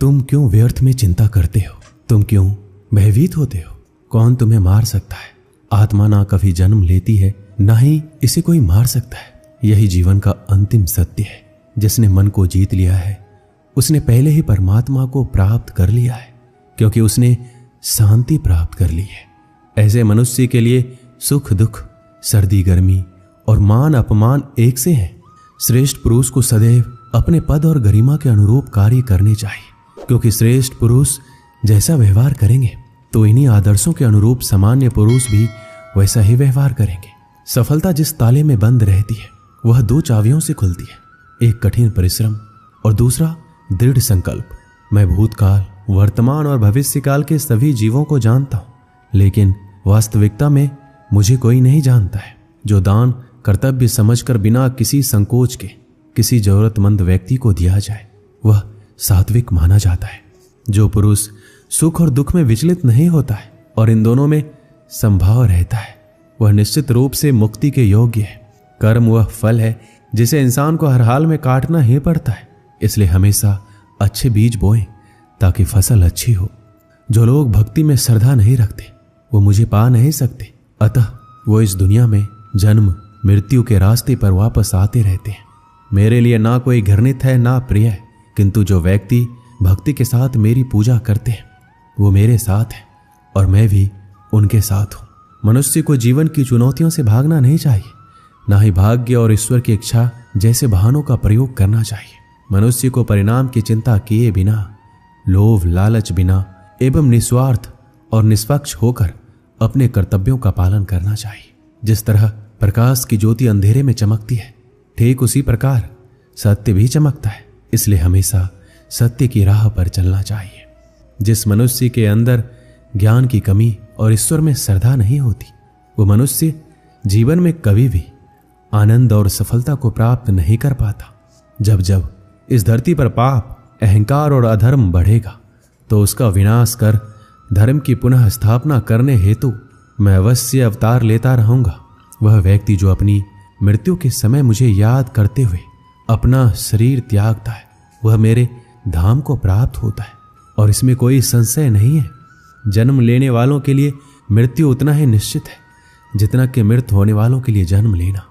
तुम क्यों व्यर्थ में चिंता करते हो? तुम क्यों भयभीत होते हो? कौन तुम्हें मार सकता है? आत्मा ना कभी जन्म लेती है, ना ही इसे कोई मार सकता है। यही जीवन का अंतिम सत्य है। जिसने मन को जीत लिया है उसने पहले ही परमात्मा को प्राप्त कर लिया है, क्योंकि उसने शांति प्राप्त कर ली है। ऐसे मनुष्य के लिए सुख दुख, सर्दी गर्मी और मान अपमान एक से हैं। श्रेष्ठ पुरुष को सदैव अपने पद और गरिमा के अनुरूप कार्य करने चाहिए, क्योंकि श्रेष्ठ पुरुष जैसा व्यवहार करेंगे तो इन्हीं आदर्शों के अनुरूप सामान्य पुरुष भी वैसा ही व्यवहार करेंगे। सफलता जिस ताले में बंद रहती है वह 2 चाबियों से खुलती है, एक कठिन परिश्रम और दूसरा दृढ़ संकल्प। मैं भूतकाल, वर्तमान और भविष्यकाल के सभी जीवों को जानता हूं, लेकिन वास्तविकता में मुझे कोई नहीं जानता है। जो दान कर्तव्य समझकर बिना किसी संकोच के किसी जरूरतमंद व्यक्ति को दिया जाए वह सात्विक माना जाता है। जो पुरुष सुख और दुख में विचलित नहीं होता है और इन दोनों में संभाव रहता है वह निश्चित रूप से मुक्ति के योग्य है। कर्म वह फल है जिसे इंसान को हर हाल में काटना ही पड़ता है, इसलिए हमेशा अच्छे बीज बोएं ताकि फसल अच्छी हो। जो लोग भक्ति में श्रद्धा नहीं रखते वो मुझे पा नहीं सकते, अतः वो इस दुनिया में जन्म मृत्यु के रास्ते पर वापस आते रहते हैं। मेरे लिए ना कोई घृणित है ना प्रिय है, किंतु जो व्यक्ति भक्ति के साथ मेरी पूजा करते हैं वो मेरे साथ है और मैं भी उनके साथ हूं। मनुष्य को जीवन की चुनौतियों से भागना नहीं चाहिए, ना ही भाग्य और ईश्वर की इच्छा जैसे बहानों का प्रयोग करना चाहिए। मनुष्य को परिणाम की चिंता किए बिना, लोभ लालच बिना एवं निस्वार्थ और निष्पक्ष होकर अपने कर्तव्यों का पालन करना चाहिए। जिस तरह प्रकाश की ज्योति अंधेरे में चमकती है, ठीक उसी प्रकार सत्य भी चमकता है, इसलिए हमेशा सत्य की राह पर चलना चाहिए। जिस मनुष्य के अंदर ज्ञान की कमी और ईश्वर में श्रद्धा नहीं होती वो मनुष्य जीवन में कभी भी आनंद और सफलता को प्राप्त नहीं कर पाता। जब जब इस धरती पर पाप, अहंकार और अधर्म बढ़ेगा तो उसका विनाश कर धर्म की पुनः स्थापना करने हेतु मैं अवश्य अवतार लेता रहूंगा। वह व्यक्ति जो अपनी मृत्यु के समय मुझे याद करते हुए अपना शरीर त्यागता है वह मेरे धाम को प्राप्त होता है और इसमें कोई संशय नहीं है। जन्म लेने वालों के लिए मृत्यु उतना ही निश्चित है जितना कि मृत होने वालों के लिए जन्म लेना।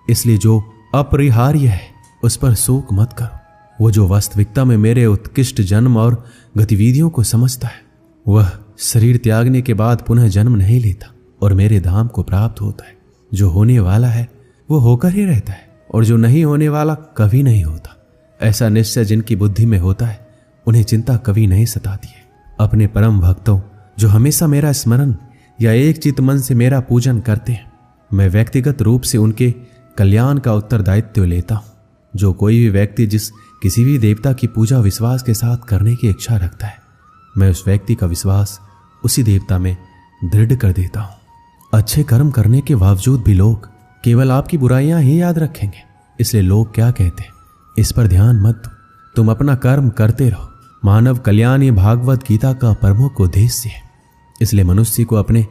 इसलिए जो अपरिहार्य है उस पर शोक मत करो। वो जो वास्तविकता में मेरे उत्कृष्ट जन्म और गतिविधियों को समझता है वह शरीर त्यागने के बाद पुनः जन्म नहीं लेता और मेरे धाम को प्राप्त होता है। जो होने वाला है वो होकर ही रहता है और जो नहीं होने वाला कभी नहीं होता। ऐसा निश्चय जिनकी बुद्धि में होता है उन्हें चिंता कभी नहीं सताती है। अपने परम भक्तों जो हमेशा मेरा स्मरण या एक चित्त मन से मेरा पूजन करते हैं, मैं व्यक्तिगत रूप से उनके कल्याण का उत्तरदायित्व लेता हूँ। जो कोई भी व्यक्ति जिस किसी भी देवता की पूजा विश्वास के साथ करने की इच्छा रखता है, मैं उस व्यक्ति का विश्वास उसी देवता में दृढ़ कर देता हूँ। अच्छे कर्म करने के बावजूद भी लोग केवल आपकी बुराइयां ही याद रखेंगे, इसलिए लोग क्या कहते हैं इस पर ध्यान मत दो। तुम अपना कर्म करते रहो। मानव कल्याण ये भागवत गीता का प्रमुख उद्देश्य है। इसलिए मनुष्य को अपने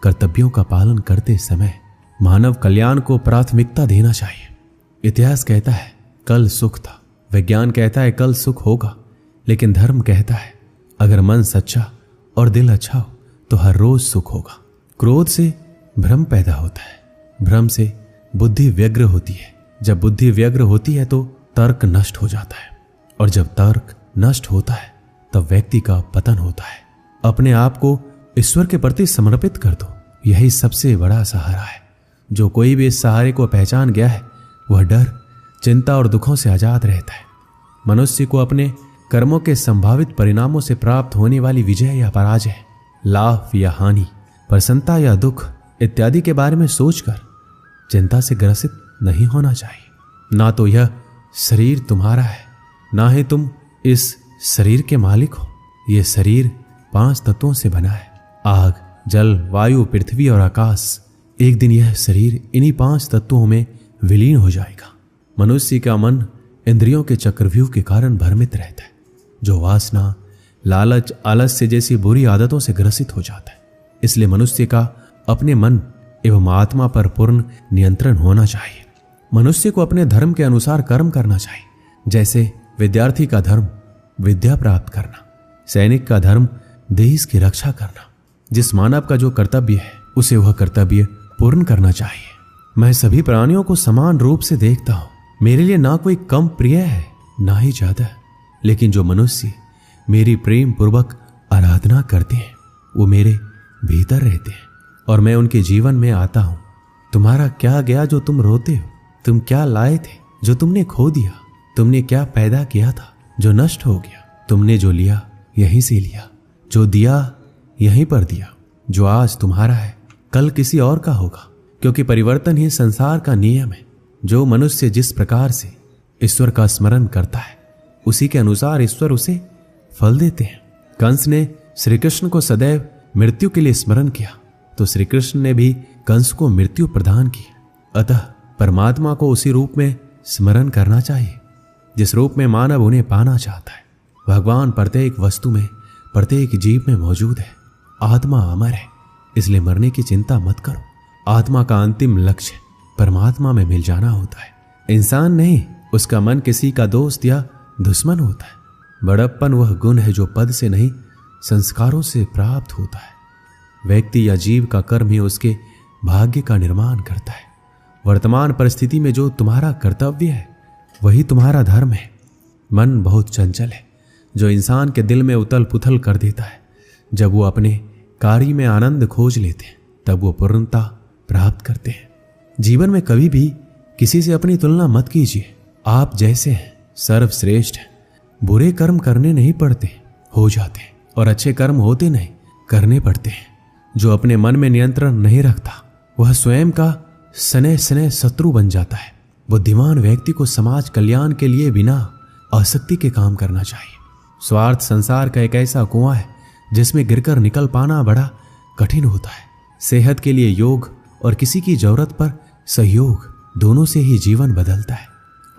कर्तव्यों का पालन करते समय मानव कल्याण को प्राथमिकता देना चाहिए। इतिहास कहता है कल सुख था, विज्ञान कहता है कल सुख होगा, लेकिन धर्म कहता है अगर मन सच्चा और दिल अच्छा हो तो हर रोज सुख होगा। क्रोध से भ्रम पैदा होता है, भ्रम से बुद्धि व्यग्र होती है, जब बुद्धि व्यग्र होती है तो तर्क नष्ट हो जाता है और जब तर्क नष्ट होता है तब व्यक्ति का पतन होता है। अपने आप को ईश्वर के प्रति समर्पित कर दो, यही सबसे बड़ा सहारा है। जो कोई भी इस सहारे को पहचान गया है वह डर, चिंता और दुखों से आजाद रहता है। मनुष्य को अपने कर्मों के संभावित परिणामों से प्राप्त होने वाली विजय या पराजय, लाभ या हानि, प्रसन्नता या दुख इत्यादि के बारे में सोचकर चिंता से ग्रसित नहीं होना चाहिए। ना तो यह शरीर तुम्हारा है, ना ही तुम इस शरीर के मालिक हो। यह शरीर 5 तत्वों से बना है, आग, जल, वायु, पृथ्वी और आकाश। एक दिन यह शरीर इन्हीं 5 तत्वों में विलीन हो जाएगा। मनुष्य का मन इंद्रियों के चक्रव्यूह के कारण भ्रमित रहता है, जो वासना, लालच, आलस्य जैसी बुरी आदतों से ग्रसित हो जाता है। इसलिए मनुष्य का अपने मन एवं आत्मा पर पूर्ण नियंत्रण होना चाहिए। मनुष्य को अपने धर्म के अनुसार कर्म करना चाहिए। जैसे विद्यार्थी का धर्म विद्या प्राप्त करना, सैनिक का धर्म देश की रक्षा करना। जिस मानव का जो कर्तव्य है उसे वह कर्तव्य पूर्ण करना चाहिए। मैं सभी प्राणियों को समान रूप से देखता हूं। मेरे लिए ना कोई कम प्रिय है ना ही ज्यादा, लेकिन जो मनुष्य मेरी प्रेम पूर्वक आराधना करते हैं वो मेरे भीतर रहते हैं और मैं उनके जीवन में आता हूं। तुम्हारा क्या गया जो तुम रोते हो? तुम क्या लाए थे जो तुमने खो दिया? तुमने क्या पैदा किया था जो नष्ट हो गया? तुमने जो लिया यहीं से लिया, जो दिया यहीं पर दिया। जो आज तुम्हारा है कल किसी और का होगा, क्योंकि परिवर्तन ही संसार का नियम है। जो मनुष्य जिस प्रकार से ईश्वर का स्मरण करता है उसी के अनुसार ईश्वर उसे फल देते हैं। कंस ने श्री कृष्ण को सदैव मृत्यु के लिए स्मरण किया तो श्री कृष्ण ने भी कंस को मृत्यु प्रदान की। अतः परमात्मा को उसी रूप में स्मरण करना चाहिए जिस रूप में मानव उन्हें पाना चाहता है। भगवान प्रत्येक वस्तु में, प्रत्येक जीव में मौजूद है। आत्मा अमर है, इसलिए मरने की चिंता मत करो। आत्मा का अंतिम लक्ष्य परमात्मा में मिल जाना होता है, इंसान नहीं। उसका मन किसी का दोस्त या दुश्मन होता है। बड़प्पन वह गुण है जो पद से नहीं संस्कारों से प्राप्त होता है। व्यक्ति या जीव का कर्म ही उसके भाग्य का निर्माण करता है। वर्तमान परिस्थिति में जो तुम्हारा कर्तव्य है वही तुम्हारा धर्म है। मन बहुत चंचल है जो इंसान के दिल में उथल पुथल कर देता है। जब वो अपने कार्य में आनंद खोज लेते हैं तब वो पूर्णता प्राप्त करते हैं। जीवन में कभी भी किसी से अपनी तुलना मत कीजिए। आप जैसे हैं सर्वश्रेष्ठ हैं। बुरे कर्म करने नहीं पड़ते, हो जाते हैं, और अच्छे कर्म होते नहीं, करने पड़ते हैं। जो अपने मन में नियंत्रण नहीं रखता वह स्वयं का सने सने शत्रु बन जाता है। बुद्धिमान व्यक्ति को समाज कल्याण के लिए बिना आसक्ति के काम करना चाहिए। स्वार्थ संसार का एक ऐसा कुआं है जिसमें गिरकर निकल पाना बड़ा कठिन होता है। सेहत के लिए योग और किसी की जरूरत पर सहयोग, दोनों से ही जीवन बदलता है।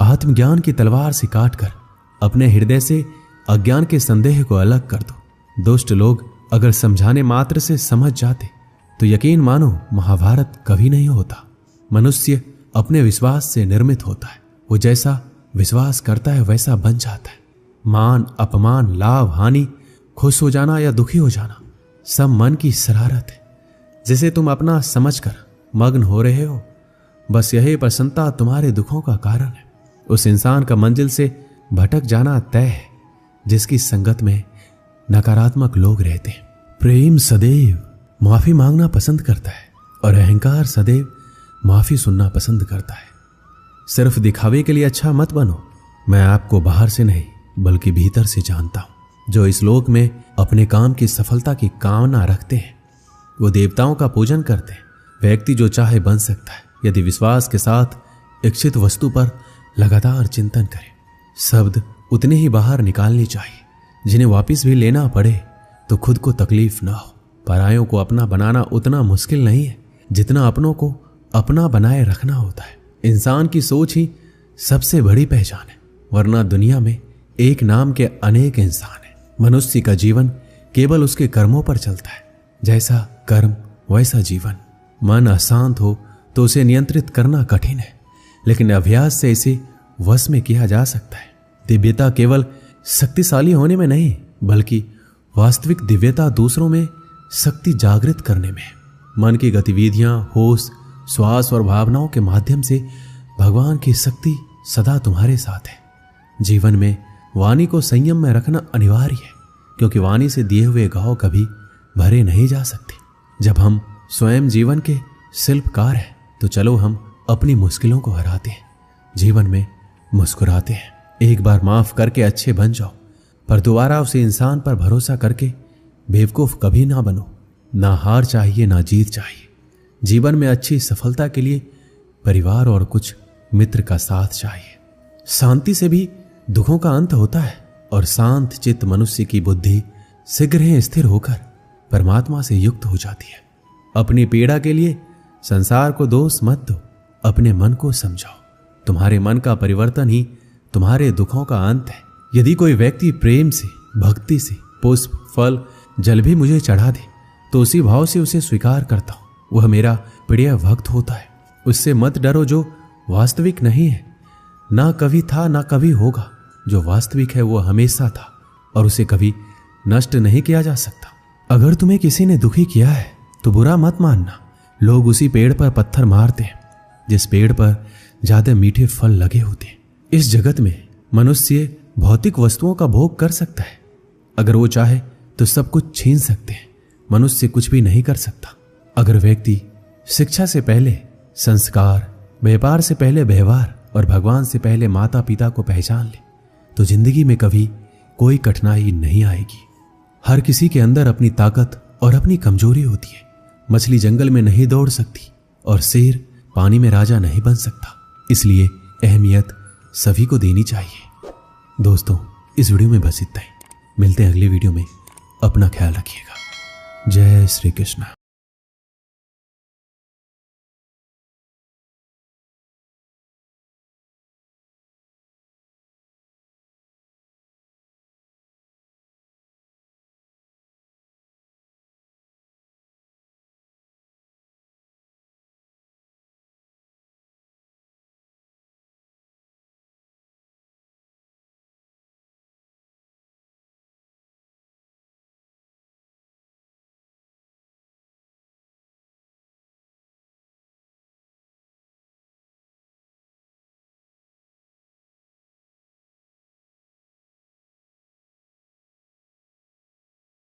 आत्मज्ञान की तलवार से काटकर अपने हृदय से अज्ञान के संदेह को अलग कर दो। दुष्ट लोग अगर समझाने मात्र से समझ जाते तो यकीन मानो महाभारत कभी नहीं होता। मनुष्य अपने विश्वास से निर्मित होता है। वो जैसा विश्वास करता है वैसा बन जाता है। मान अपमान, लाभ हानि, खुश हो जाना या दुखी हो जाना सब मन की शरारत है जिसे तुम अपना समझकर मग्न हो रहे हो। बस यही प्रसन्नता तुम्हारे दुखों का कारण है। उस इंसान का मंजिल से भटक जाना तय है जिसकी संगत में नकारात्मक लोग रहते हैं। प्रेम सदैव माफी मांगना पसंद करता है और अहंकार सदैव माफी सुनना पसंद करता है। सिर्फ दिखावे के लिए अच्छा मत बनो। मैं आपको बाहर से नहीं बल्कि भीतर से जानता हूं। जो इस लोक में अपने काम की सफलता की कामना रखते हैं वो देवताओं का पूजन करते हैं। व्यक्ति जो चाहे बन सकता है यदि विश्वास के साथ इच्छित वस्तु पर लगातार चिंतन करे। शब्द उतने ही बाहर निकालने चाहिए जिन्हें वापस भी लेना पड़े तो खुद को तकलीफ ना हो। परायों को अपना बनाना उतना मुश्किल नहीं है जितना अपनों को अपना बनाए रखना होता है। इंसान की सोच ही सबसे बड़ी पहचान है, वरना दुनिया में एक नाम के अनेक इंसान हैं। मनुष्य का जीवन केवल उसके कर्मों पर चलता है। जैसा कर्म वैसा जीवन। मन अशांत हो तो उसे नियंत्रित करना कठिन है, लेकिन अभ्यास से इसे वश में किया जा सकता है। दिव्यता केवल शक्तिशाली होने में नहीं बल्कि वास्तविक दिव्यता दूसरों में शक्ति जागृत करने में। मन की गतिविधियां, होश, श्वास और भावनाओं के माध्यम से भगवान की शक्ति सदा तुम्हारे साथ है। जीवन में वाणी को संयम में रखना अनिवार्य है, क्योंकि वाणी से दिए हुए घाव कभी भरे नहीं जा सकते। जब हम स्वयं जीवन के शिल्पकार हैं तो चलो हम अपनी मुश्किलों को हराते हैं, जीवन में मुस्कुराते हैं। एक बार माफ करके अच्छे बन जाओ, पर दोबारा उसे इंसान पर भरोसा करके बेवकूफ कभी ना बनो। ना हार चाहिए ना जीत चाहिए। जीवन में अच्छी सफलता के लिए परिवार और कुछ मित्र का साथ चाहिए। शांति से भी दुखों का अंत होता है और शांत चित्त मनुष्य की बुद्धि शीघ्र ही स्थिर होकर परमात्मा से युक्त हो जाती है। अपनी पीड़ा के लिए संसार को दोष मत दो, अपने मन को समझाओ। तुम्हारे मन का परिवर्तन ही तुम्हारे दुखों का अंत है। यदि कोई व्यक्ति प्रेम से, भक्ति से पुष्प, फल, जल भी मुझे चढ़ा दे तो उसी भाव से उसे स्वीकार करता हूं। वह मेरा प्रिय भक्त होता है। उससे मत डरो जो वास्तविक नहीं है। ना कभी था ना कभी होगा। जो वास्तविक है वो हमेशा था और उसे कभी नष्ट नहीं किया जा सकता। अगर तुम्हें किसी ने दुखी किया है तो बुरा मत मानना। लोग उसी पेड़ पर पत्थर मारते हैं जिस पेड़ पर ज्यादा मीठे फल लगे होते हैं। इस जगत में मनुष्य भौतिक वस्तुओं का भोग कर सकता है। अगर वो चाहे तो सब कुछ छीन सकते हैं, मनुष्य कुछ भी नहीं कर सकता। अगर व्यक्ति शिक्षा से पहले संस्कार, व्यापार से पहले व्यवहार और भगवान से पहले माता पिता को पहचान ले तो जिंदगी में कभी कोई कठिनाई नहीं आएगी। हर किसी के अंदर अपनी ताकत और अपनी कमजोरी होती है। मछली जंगल में नहीं दौड़ सकती और शेर पानी में राजा नहीं बन सकता, इसलिए अहमियत सभी को देनी चाहिए। दोस्तों, इस वीडियो में बस इतना ही। मिलते हैं अगली वीडियो में। अपना ख्याल रखिएगा। जय श्री कृष्ण।